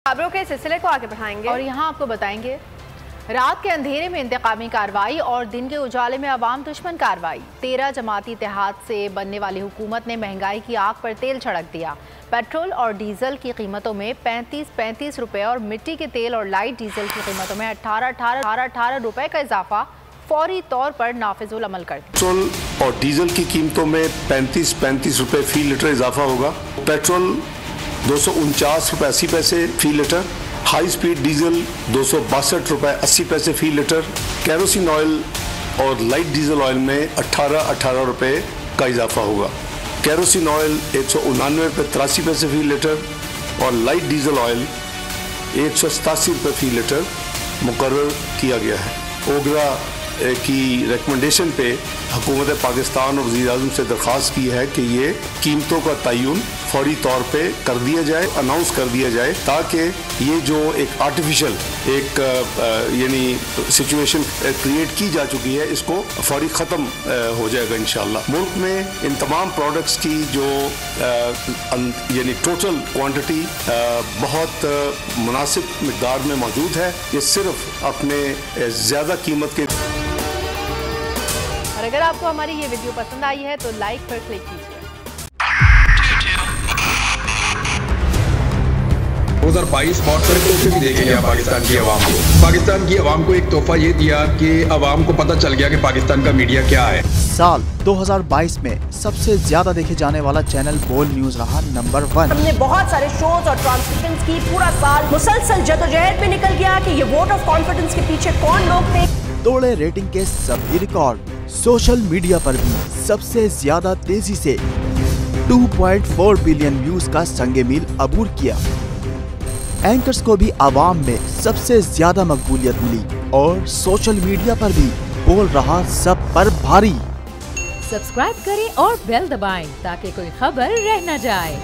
खबरों के सिलसिले को आगे बढ़ाएंगे और यहाँ आपको बताएंगे रात के अंधेरे में इंतकामी कार्रवाई और दिन के उजाले में अवाम दुश्मन कार्रवाई। 13 जमाती इत्तेहाद से बनने वाली हुकूमत ने महंगाई की आग पर तेल छिड़क दिया। पेट्रोल और डीजल की कीमतों में 35-35 रुपए और मिट्टी के तेल और लाइट डीजल की कीमतों में 18 रुपए का इजाफा फौरी तौर पर नाफिजुल अमल कर दिया। पेट्रोल और डीजल की कीमतों में 35 रुपए फी लीटर इजाफा होगा। पेट्रोल 249 रुपए 80 पैसे फी लीटर, हाई स्पीड डीजल 262 रुपए 80 पैसे फी लीटर, केरोसिन ऑयल और लाइट डीजल ऑयल में 18 रुपए का इजाफा होगा। केरोसिन ऑयल 189 रुपए 83 पैसे फी लीटर और लाइट डीजल ऑयल 187 रुपए फी लीटर मुकर्रर किया गया है। ओगरा की रिकमेंडेशन पे हुकूमत पाकिस्तान और वज़ीर-ए-आज़म से दरख्वास्त की है कि ये कीमतों का तयन फौरी तौर पे कर दिया जाए, अनाउंस कर दिया जाए, ताकि ये जो एक आर्टिफिशियल एक यानी सिचुएशन क्रिएट की जा चुकी है इसको फौरी ख़त्म हो जाएगा इंशाअल्लाह। मुल्क में इन तमाम प्रोडक्ट्स की जो यानी टोटल क्वांटिटी बहुत मुनासिब मिक़दार में मौजूद है। ये सिर्फ अपने ज़्यादा कीमत के। और अगर आपको हमारी ये वीडियो पसंद आई है तो लाइक पर क्लिक कीजिए। 2022 बहुत सारे तोहफे भी देखे गया पाकिस्तान की आवाम को। पाकिस्तान की आवाम को एक तोहफा ये दिया कि आवाम को पता चल गया कि पाकिस्तान का मीडिया क्या है। साल 2022 में सबसे ज्यादा देखे जाने वाला चैनल बोल्ड न्यूज रहा नंबर 1। हमने बहुत सारे शोज और ट्रांसमिशंस की, पूरा साल मुसलसल जदोजहद में निकल गया कि ये वोट ऑफ कॉन्फिडेंस के पीछे कौन लोग थे। तोड़े रेटिंग के सभी रिकॉर्ड। सोशल मीडिया पर भी सबसे ज्यादा तेजी से 2.4 बिलियन व्यूज का संगे मील अबूर किया। एंकर्स को भी आवाम में सबसे ज्यादा मकबूलियत मिली और सोशल मीडिया पर भी बोल रहा सब पर भारी। सब्सक्राइब करें और बेल दबाएं ताकि कोई खबर रह न जाए।